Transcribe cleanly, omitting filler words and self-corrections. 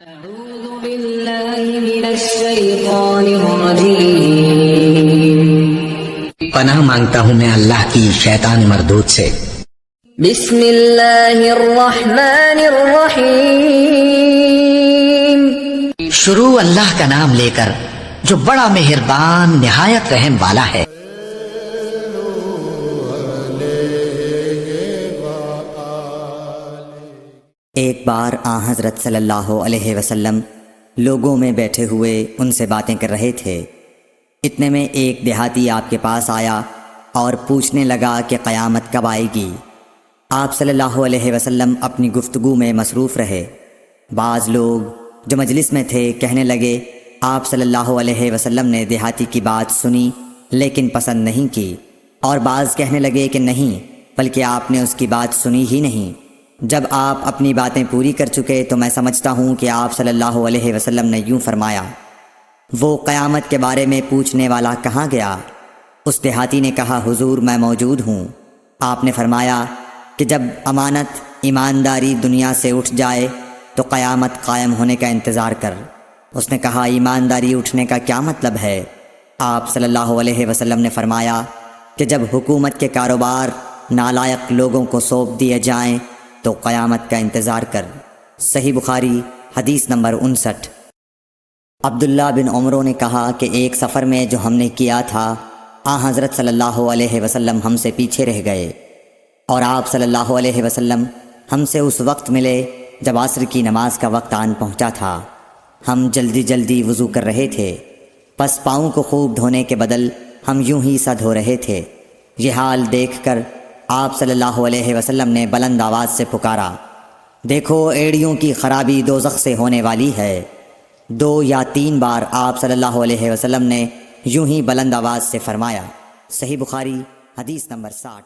أعوذ بالله من الشيطان الرجيم پناہ مانگتا ہوں میں اللہ کی شیطان مردود سے۔ بسم اللہ الرحمن الرحیم شروع اللہ کا نام لے کر جو بڑا مہربان نہایت رحم والا ہے۔ ایک بار آن حضرت صلی اللہ علیہ وسلم لوگوں میں بیٹھے ہوئے ان سے باتیں کر رہے تھے۔ اتنے میں ایک دیہاتی آپ کے پاس آیا اور پوچھنے لگا کہ قیامت کب آئے گی۔ آپ صلی اللہ علیہ وسلم اپنی گفتگو میں مصروف رہے۔ بعض لوگ جو مجلس میں تھے کہنے لگے، آپ صلی اللہ علیہ وسلم نے دیہاتی کی بات سنی لیکن پسند نہیں کی، اور بعض کہنے لگے کہ نہیں بلکہ آپ نے اس کی بات سنی ہی نہیں۔ جب آپ اپنی باتیں پوری کر چکے تو میں سمجھتا ہوں کہ آپ صلی اللہ علیہ وسلم نے یوں فرمایا، وہ قیامت کے بارے میں پوچھنے والا کہاں گیا؟ اس دیہاتی نے کہا، حضور میں موجود ہوں۔ آپ نے فرمایا کہ جب امانت ایمانداری دنیا سے اٹھ جائے تو قیامت قائم ہونے کا انتظار کر۔ اس نے کہا، ایمانداری اٹھنے کا کیا مطلب ہے؟ آپ صلی اللہ علیہ وسلم نے فرمایا کہ جب حکومت کے کاروبار نالائق لوگوں کو سونپ دیے جائیں تو قیامت کا انتظار کر۔ صحیح بخاری حدیث نمبر 59۔ عبداللہ بن عمرو نے کہا کہ ایک سفر میں جو ہم نے کیا تھا، آن حضرت صلی اللہ علیہ وسلم ہم سے پیچھے رہ گئے، اور آپ صلی اللہ علیہ وسلم ہم سے اس وقت ملے جب عصر کی نماز کا وقت آن پہنچا تھا۔ ہم جلدی جلدی وضو کر رہے تھے، پس پاؤں کو خوب دھونے کے بدل ہم یوں ہی سا دھو رہے تھے۔ یہ حال دیکھ کر آپ صلی اللہ علیہ وسلم نے بلند آواز سے پکارا، دیکھو ایڑیوں کی خرابی دوزخ سے ہونے والی ہے۔ 2 یا 3 بار آپ صلی اللہ علیہ وسلم نے یوں ہی بلند آواز سے فرمایا۔ صحیح بخاری حدیث نمبر 60۔